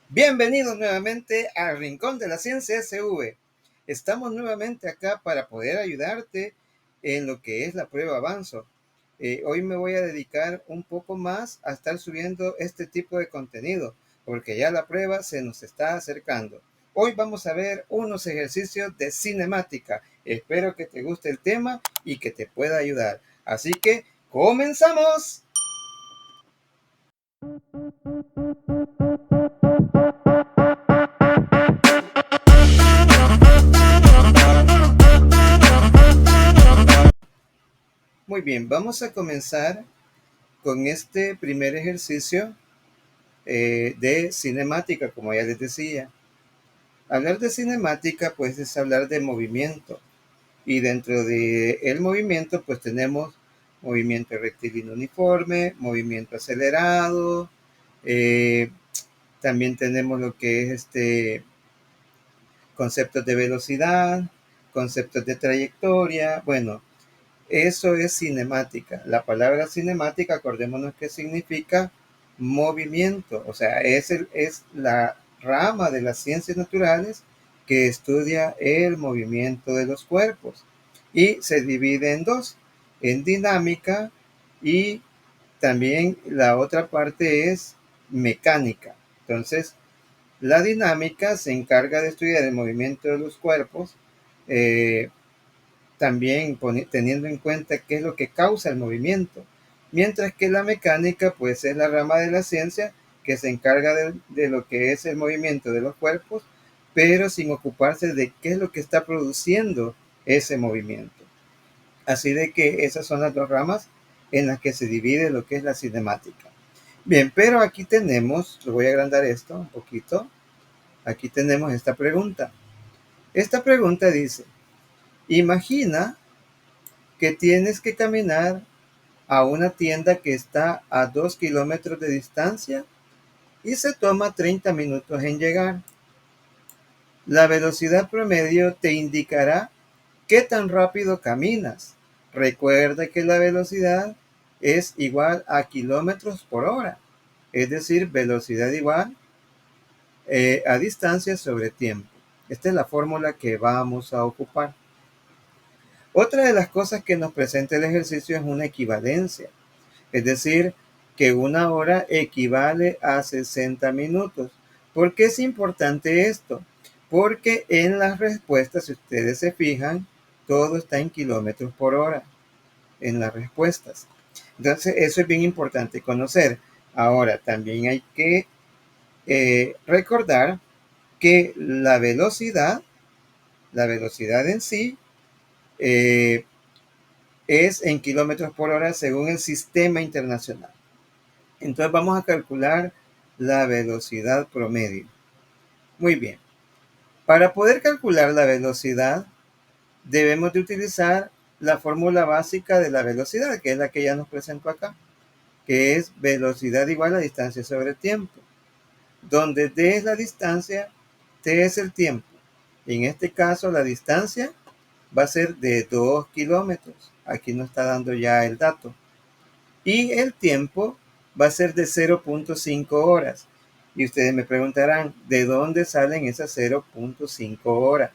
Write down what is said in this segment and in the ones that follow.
Bienvenidos nuevamente al Rincón de la Ciencia SV. Estamos nuevamente acá para poder ayudarte en lo que es la prueba Avanzo. Hoy me voy a dedicar un poco más a estar subiendo este tipo de contenido, porque ya la prueba se nos está acercando. Hoy vamos a ver unos ejercicios de cinemática. Espero que te guste el tema y que te pueda ayudar. Así que, ¡comenzamos! Muy bien, vamos a comenzar con este primer ejercicio de cinemática, como ya les decía. Hablar de cinemática, pues, es hablar de movimiento. Y dentro del movimiento, pues, tenemos movimiento rectilíneo uniforme, movimiento acelerado, eh, también tenemos lo que es conceptos de velocidad, conceptos de trayectoria. Bueno, eso es cinemática. La palabra cinemática, acordémonos que significa movimiento, o sea, es la rama de las ciencias naturales que estudia el movimiento de los cuerpos y se divide en dos, en dinámica y también la otra parte es mecánica. Entonces, la dinámica se encarga de estudiar el movimiento de los cuerpos, eh, también teniendo en cuenta qué es lo que causa el movimiento, mientras que la mecánica pues es la rama de la ciencia que se encarga de lo que es el movimiento de los cuerpos, pero sin ocuparse de qué es lo que está produciendo ese movimiento. Así de que esas son las dos ramas en las que se divide lo que es la cinemática. Bien, pero aquí tenemos, lo voy a agrandar esto un poquito, aquí tenemos esta pregunta. Esta pregunta dice, imagina que tienes que caminar a una tienda que está a 2 kilómetros de distancia y se toma 30 minutos en llegar. La velocidad promedio te indicará qué tan rápido caminas. Recuerda que la velocidad es igual a kilómetros por hora, es decir, velocidad igual a distancia sobre tiempo. Esta es la fórmula que vamos a ocupar. Otra de las cosas que nos presenta el ejercicio es una equivalencia. Es decir, que una hora equivale a 60 minutos. ¿Por qué es importante esto? Porque en las respuestas, si ustedes se fijan, todo está en kilómetros por hora en las respuestas. Entonces, eso es bien importante conocer. Ahora, también hay que recordar que la velocidad en sí, eh, es en kilómetros por hora según el sistema internacional. Entonces vamos a calcular la velocidad promedio. Muy bien. Para poder calcular la velocidad, debemos de utilizar la fórmula básica de la velocidad, que es la que ya nos presentó acá, que es velocidad igual a distancia sobre tiempo, donde D es la distancia, T es el tiempo. En este caso, la distancia va a ser de 2 kilómetros. Aquí nos está dando ya el dato. Y el tiempo va a ser de 0.5 horas. Y ustedes me preguntarán, ¿de dónde salen esas 0.5 horas?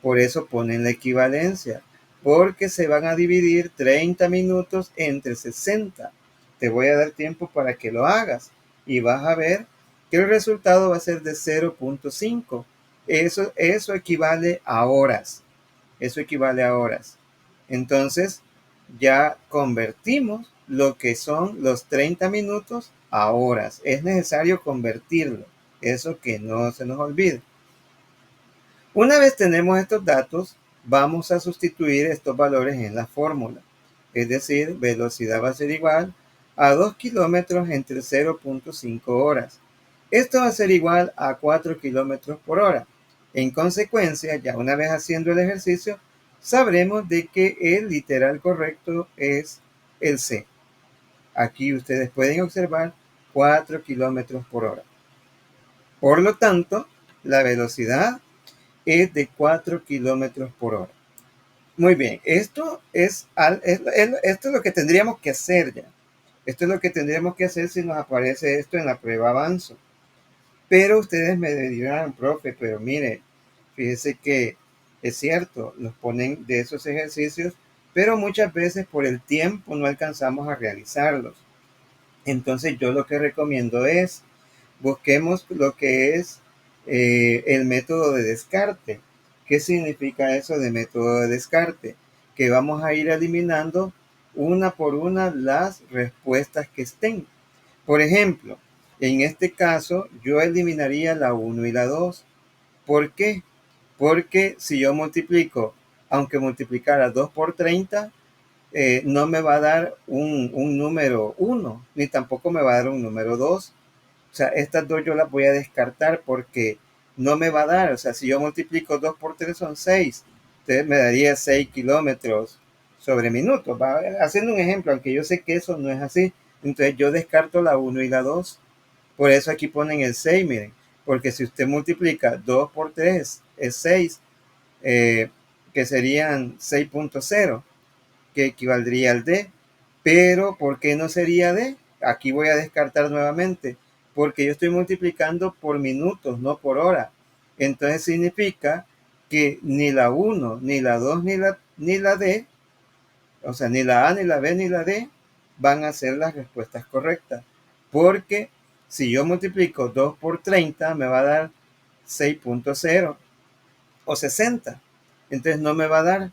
Por eso ponen la equivalencia, porque se van a dividir 30 minutos entre 60. Te voy a dar tiempo para que lo hagas y vas a ver que el resultado va a ser de 0.5. Eso equivale a horas. Eso equivale a horas. Entonces, ya convertimos lo que son los 30 minutos a horas. Es necesario convertirlo. Eso que no se nos olvide. Una vez tenemos estos datos, vamos a sustituir estos valores en la fórmula. Es decir, velocidad va a ser igual a 2 kilómetros entre 0.5 horas. Esto va a ser igual a 4 kilómetros por hora. En consecuencia, ya una vez haciendo el ejercicio, sabremos de que el literal correcto es el C. Aquí ustedes pueden observar 4 kilómetros por hora. Por lo tanto, la velocidad es de 4 kilómetros por hora. Muy bien, esto es lo que tendríamos que hacer ya. Esto es lo que tendríamos que hacer si nos aparece esto en la prueba Avanzo. Pero ustedes me dirán, profe, pero mire, fíjese que es cierto, nos ponen de esos ejercicios, pero muchas veces por el tiempo no alcanzamos a realizarlos. Entonces yo lo que recomiendo es, busquemos lo que es el método de descarte. ¿Qué significa eso de método de descarte? Que vamos a ir eliminando una por una las respuestas que estén. Por ejemplo, en este caso yo eliminaría la 1 y la 2. ¿Por qué? Porque si yo multiplico, aunque multiplicara 2 por 30, no me va a dar un número 1, ni tampoco me va a dar un número 2. O sea, estas dos yo las voy a descartar porque no me va a dar. O sea, si yo multiplico 2 por 3 son 6. Entonces me daría 6 kilómetros sobre minutos. ¿Va? Haciendo un ejemplo, aunque yo sé que eso no es así. Entonces yo descarto la 1 y la 2. Por eso aquí ponen el 6, miren. Porque si usted multiplica 2 por 3 es 6, que serían 6.0, que equivaldría al D. Pero, ¿por qué no sería D? Aquí voy a descartar nuevamente, porque yo estoy multiplicando por minutos, no por hora. Entonces significa que ni la 1, ni la 2, ni la D, o sea, ni la A, ni la B, ni la D, van a ser las respuestas correctas. Porque si yo multiplico 2 por 30, me va a dar 6.0 o 60. Entonces no me va a dar.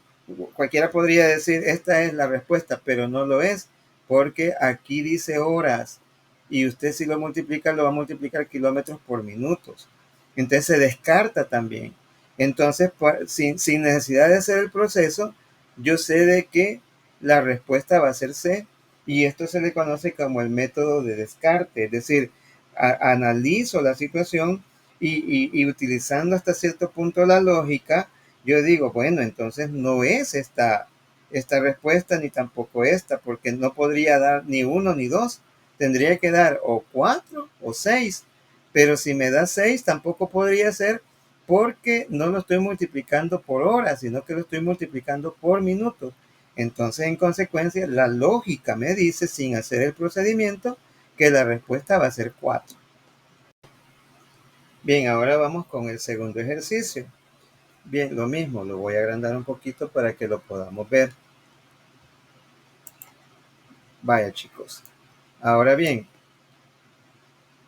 Cualquiera podría decir, esta es la respuesta, pero no lo es, porque aquí dice horas y usted si lo multiplica, lo va a multiplicar kilómetros por minutos. Entonces se descarta también. Entonces, sin necesidad de hacer el proceso, yo sé de que la respuesta va a ser C, y esto se le conoce como el método de descarte. Es decir, analizo la situación y utilizando hasta cierto punto la lógica, yo digo, bueno, entonces no es esta respuesta ni tampoco esta, porque no podría dar ni 1 ni 2, tendría que dar o 4 o 6, pero si me da 6 tampoco podría ser, porque no lo estoy multiplicando por horas, sino que lo estoy multiplicando por minutos. Entonces, en consecuencia, la lógica me dice, sin hacer el procedimiento, que la respuesta va a ser 4. Bien, ahora vamos con el segundo ejercicio. Bien, lo mismo, lo voy a agrandar un poquito para que lo podamos ver. Vaya, chicos. Ahora bien,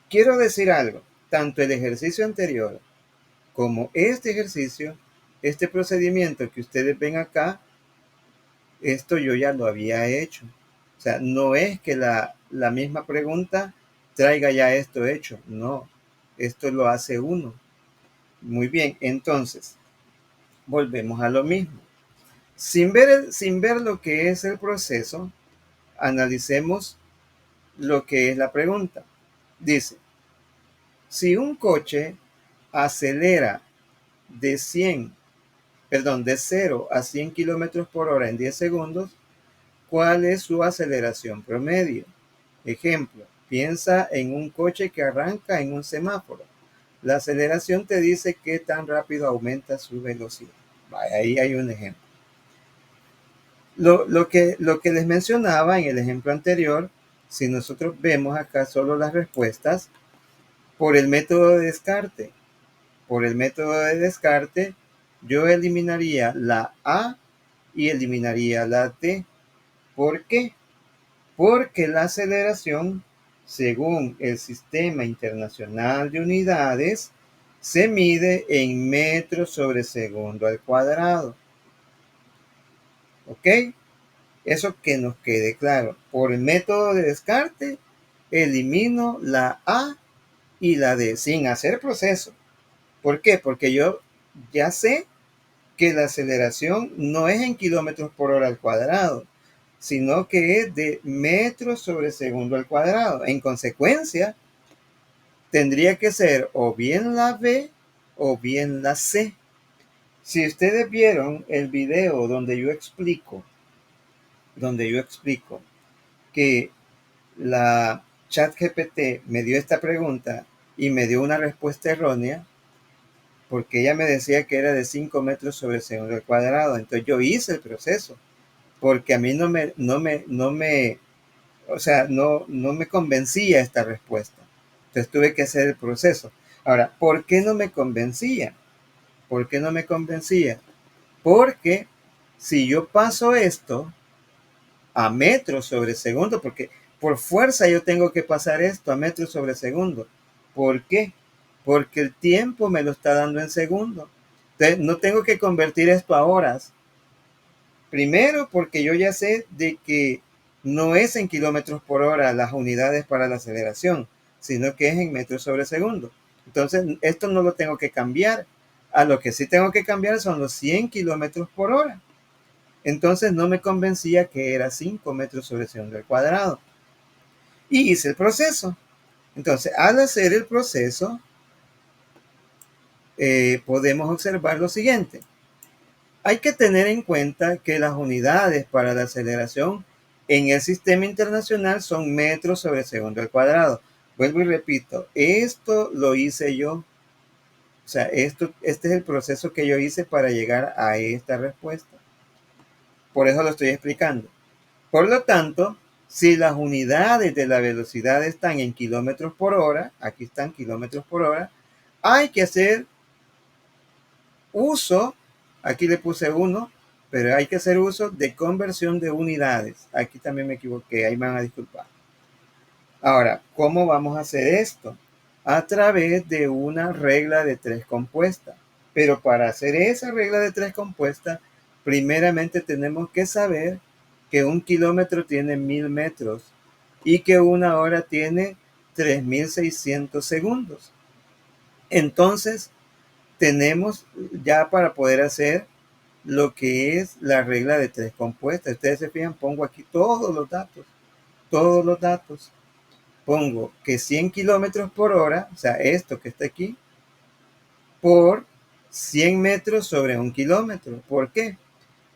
quiero decir algo. Tanto el ejercicio anterior como este ejercicio, este procedimiento que ustedes ven acá, esto yo ya lo había hecho. O sea, no es que la misma pregunta traiga ya esto hecho. No, esto lo hace uno. Muy bien, entonces, volvemos a lo mismo. Sin ver lo que es el proceso, analicemos lo que es la pregunta. Dice, si un coche acelera de 100, perdón, de 0 a 100 kilómetros por hora en 10 segundos, ¿cuál es su aceleración promedio? Ejemplo, piensa en un coche que arranca en un semáforo. La aceleración te dice qué tan rápido aumenta su velocidad. Ahí hay un ejemplo. Lo que les mencionaba en el ejemplo anterior, si nosotros vemos acá solo las respuestas, por el método de descarte. Por el método de descarte, yo eliminaría la A y eliminaría la D. ¿Por qué? Porque la aceleración, según el Sistema Internacional de Unidades, se mide en metros sobre segundo al cuadrado. ¿Ok? Eso que nos quede claro. Por el método de descarte, elimino la A y la D sin hacer proceso. ¿Por qué? Porque yo ya sé que la aceleración no es en kilómetros por hora al cuadrado, sino que es de metros sobre segundo al cuadrado. En consecuencia, tendría que ser o bien la B o bien la C. Si ustedes vieron el video donde yo explico que la ChatGPT me dio esta pregunta y me dio una respuesta errónea, porque ella me decía que era de 5 metros sobre segundo al cuadrado. Entonces yo hice el proceso, porque a mí o sea, no me convencía esta respuesta. Entonces tuve que hacer el proceso. Ahora, ¿por qué no me convencía? ¿Por qué no me convencía? Porque si yo paso esto a metros sobre segundo, porque por fuerza yo tengo que pasar esto a metros sobre segundo. ¿Por qué? Porque el tiempo me lo está dando en segundo. Entonces, no tengo que convertir esto a horas. Primero, porque yo ya sé de que no es en kilómetros por hora las unidades para la aceleración, sino que es en metros sobre segundo. Entonces, esto no lo tengo que cambiar. A lo que sí tengo que cambiar son los 100 kilómetros por hora. Entonces no me convencía que era 5 metros sobre segundo al cuadrado. Y hice el proceso. Entonces, al hacer el proceso, podemos observar lo siguiente. Hay que tener en cuenta que las unidades para la aceleración en el sistema internacional son metros sobre segundo al cuadrado. Vuelvo y repito, esto lo hice yo. O sea, este es el proceso que yo hice para llegar a esta respuesta. Por eso lo estoy explicando. Por lo tanto, si las unidades de la velocidad están en kilómetros por hora, aquí están kilómetros por hora, hay que hacer uso, aquí le puse 1, pero hay que hacer uso de conversión de unidades. Aquí también me equivoqué, ahí me van a disculpar. Ahora, ¿cómo vamos a hacer esto? A través de una regla de 3 compuesta. Pero para hacer esa regla de 3 compuesta, primeramente tenemos que saber que un kilómetro tiene 1000 metros y que una hora tiene 3600 segundos. Entonces, tenemos ya para poder hacer lo que es la regla de 3 compuesta. Ustedes se fijan, pongo aquí todos los datos, todos los datos. Pongo que 100 kilómetros por hora, o sea, esto que está aquí, por 100 metros sobre un kilómetro. ¿Por qué?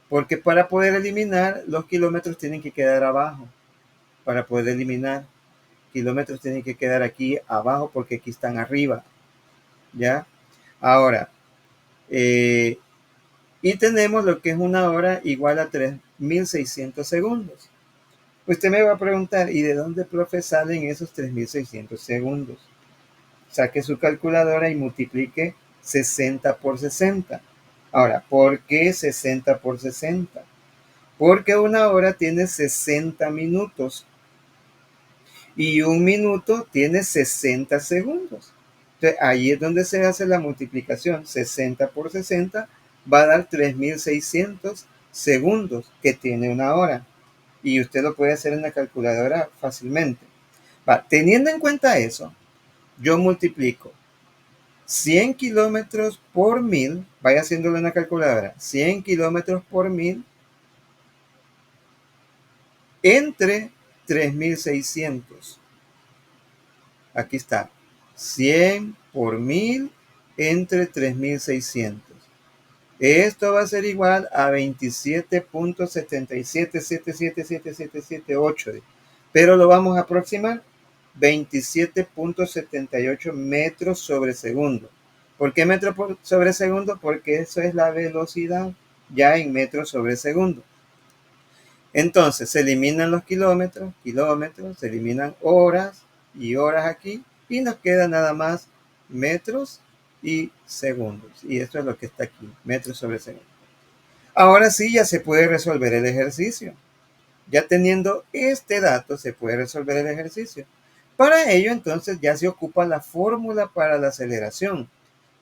Porque para poder eliminar, los kilómetros tienen que quedar abajo. Para poder eliminar, kilómetros tienen que quedar aquí abajo porque aquí están arriba. ¿Ya? Ahora, y tenemos lo que es una hora igual a 3600 segundos. Usted me va a preguntar, ¿y de dónde, profe, salen esos 3600 segundos? Saque su calculadora y multiplique 60 por 60. Ahora, ¿por qué 60 por 60? Porque una hora tiene 60 minutos y un minuto tiene 60 segundos. Entonces, ahí es donde se hace la multiplicación. 60 por 60 va a dar 3600 segundos que tiene una hora. Y usted lo puede hacer en la calculadora fácilmente. Teniendo en cuenta eso, yo multiplico 100 kilómetros por 1000, vaya haciéndolo en la calculadora, 100 kilómetros por 1000 entre 3600. Aquí está, 100 por 1000 entre 3600. Esto va a ser igual a 27.777777778, pero lo vamos a aproximar 27.78 metros sobre segundo. ¿Por qué metros sobre segundo? Porque eso es la velocidad ya en metros sobre segundo. Entonces se eliminan los kilómetros, se eliminan horas y horas aquí y nos queda nada más metros y segundos. Y esto es lo que está aquí, metros sobre segundo. Ahora sí ya se puede resolver el ejercicio. Ya teniendo este dato se puede resolver el ejercicio. Para ello entonces ya se ocupa la fórmula para la aceleración,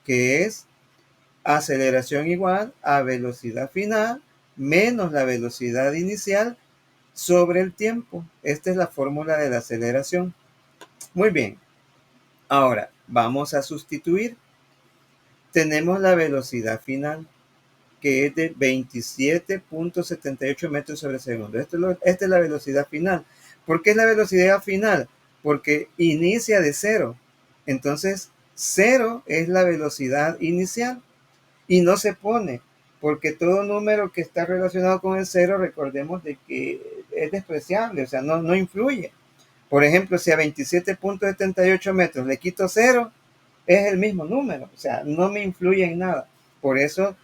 que es aceleración igual a velocidad final menos la velocidad inicial sobre el tiempo. Esta es la fórmula de la aceleración. Muy bien. Ahora vamos a sustituir. Tenemos la velocidad final, que es de 27.78 metros sobre segundo. Esta es la velocidad final. ¿Por qué es la velocidad final? Porque inicia de cero. Entonces, cero es la velocidad inicial y no se pone, porque todo número que está relacionado con el cero, recordemos de que es despreciable, o sea, no influye. Por ejemplo, si a 27.78 metros le quito cero, es el mismo número, o sea, no me influye en nada. Por eso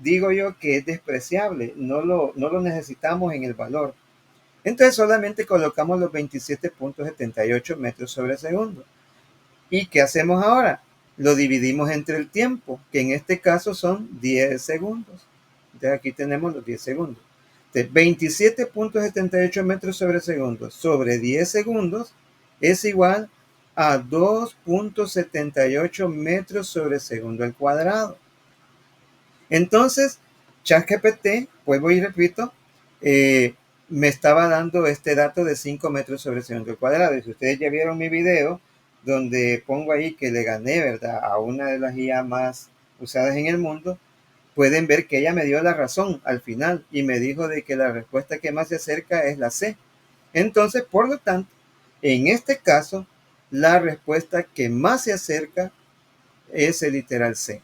digo yo que es despreciable, no lo necesitamos en el valor. Entonces solamente colocamos los 27.78 metros sobre segundo. ¿Y qué hacemos ahora? lo dividimos entre el tiempo, que en este caso son 10 segundos. Entonces aquí tenemos los 10 segundos. Entonces, 27.78 metros sobre segundo sobre 10 segundos es igual a 2.78 metros sobre segundo al cuadrado. Entonces, ChatGPT, vuelvo y repito, me estaba dando este dato de 5 metros sobre segundo al cuadrado. Y si ustedes ya vieron mi video, donde pongo ahí que le gané, ¿verdad?, a una de las IA más usadas en el mundo, pueden ver que ella me dio la razón al final y me dijo de que la respuesta que más se acerca es la C. Entonces, por lo tanto, en este caso, la respuesta que más se acerca es el literal C.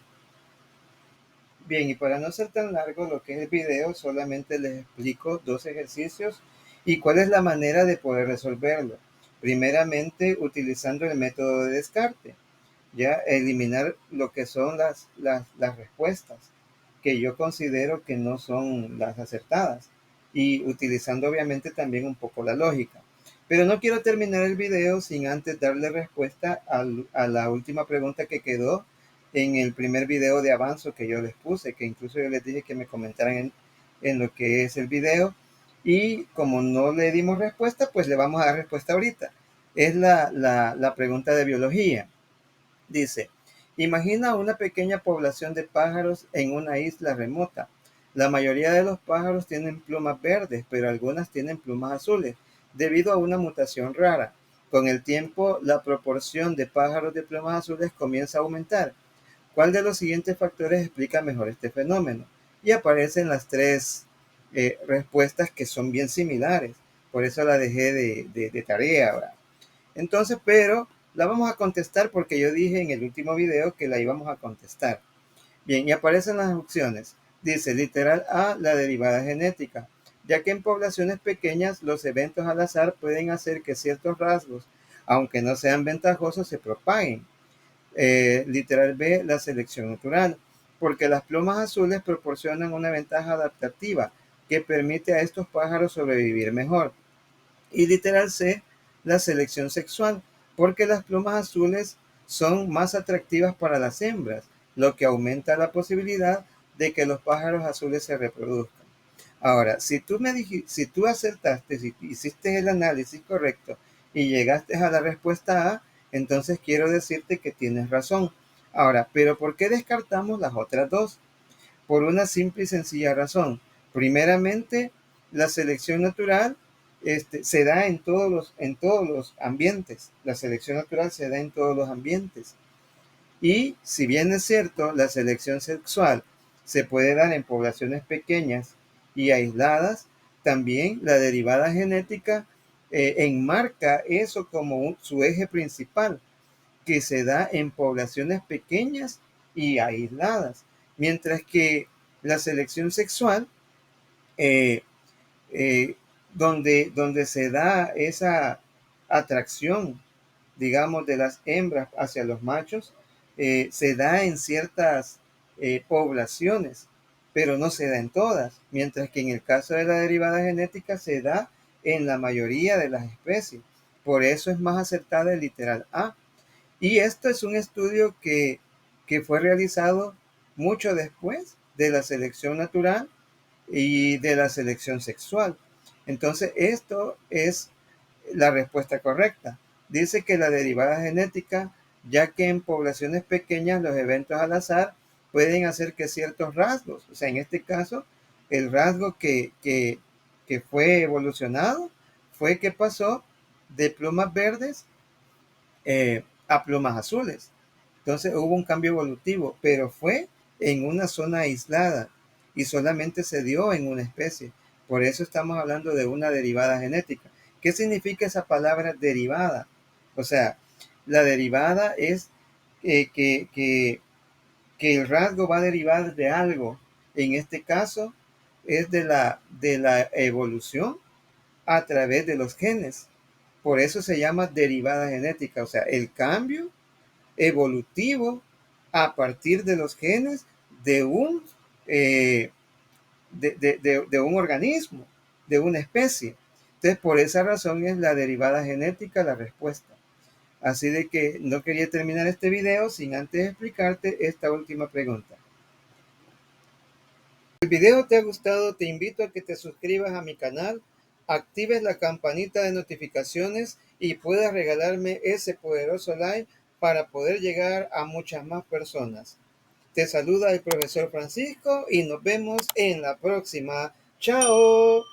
Bien, y para no ser tan largo lo que es el video, solamente les explico dos ejercicios y cuál es la manera de poder resolverlo. Primeramente, utilizando el método de descarte, ya eliminar lo que son las respuestas que yo considero que no son las acertadas y utilizando obviamente también un poco la lógica. Pero no quiero terminar el video sin antes darle respuesta a la última pregunta que quedó en el primer video de avanzo que yo les puse, que incluso yo les dije que me comentaran en lo que es el video. Y como no le dimos respuesta, pues le vamos a dar respuesta ahorita. Es la pregunta de biología. Dice, imagina una pequeña población de pájaros en una isla remota. La mayoría de los pájaros tienen plumas verdes, pero algunas tienen plumas azules, debido a una mutación rara. Con el tiempo, la proporción de pájaros de plumas azules comienza a aumentar. ¿Cuál de los siguientes factores explica mejor este fenómeno? Y aparecen las tres respuestas que son bien similares. Por eso la dejé de tarea, ¿verdad? Entonces, pero la vamos a contestar porque yo dije en el último video que la íbamos a contestar. Bien, y aparecen las opciones. Dice literal A, la derivada genética, ya que en poblaciones pequeñas los eventos al azar pueden hacer que ciertos rasgos, aunque no sean ventajosos, se propaguen. Literal B, la selección natural, porque las plumas azules proporcionan una ventaja adaptativa que permite a estos pájaros sobrevivir mejor. Y literal C, la selección sexual, porque las plumas azules son más atractivas para las hembras, lo que aumenta la posibilidad de que los pájaros azules se reproduzcan. Ahora, si tú acertaste, si hiciste el análisis correcto y llegaste a la respuesta A, entonces quiero decirte que tienes razón. Ahora, ¿pero por qué descartamos las otras dos? Por una simple y sencilla razón. Primeramente, la selección natural se da en todos los ambientes. La selección natural se da en todos los ambientes. Y si bien es cierto, la selección sexual se puede dar en poblaciones pequeñas y aisladas, también la derivada genética enmarca eso como su eje principal, que se da en poblaciones pequeñas y aisladas, mientras que la selección sexual, eh, eh, donde se da esa atracción, digamos, de las hembras hacia los machos, se da en ciertas poblaciones, pero no se da en todas, mientras que en el caso de la derivada genética se da en la mayoría de las especies. Por eso es más acertada el literal A. Y esto es un estudio que fue realizado mucho después de la selección natural y de la selección sexual. Entonces, esto es la respuesta correcta. Dice que la derivada genética, ya que en poblaciones pequeñas los eventos al azar pueden hacer que ciertos rasgos, o sea, en este caso, el rasgo que fue evolucionado fue que pasó de plumas verdes a plumas azules. Entonces hubo un cambio evolutivo, pero fue en una zona aislada y solamente se dio en una especie. Por eso estamos hablando de una derivada genética. ¿Qué significa esa palabra derivada? O sea, la derivada es que el rasgo va a derivar de algo. En este caso es de la evolución a través de los genes. Por eso se llama derivada genética, o sea, el cambio evolutivo a partir de los genes de un, eh, de un organismo, de una especie. Entonces, por esa razón es la derivada genética la respuesta. Así de que no quería terminar este video sin antes explicarte esta última pregunta. Si el video te ha gustado, te invito a que te suscribas a mi canal, actives la campanita de notificaciones y puedas regalarme ese poderoso like para poder llegar a muchas más personas. Te saluda el profesor Francisco y nos vemos en la próxima. ¡Chao!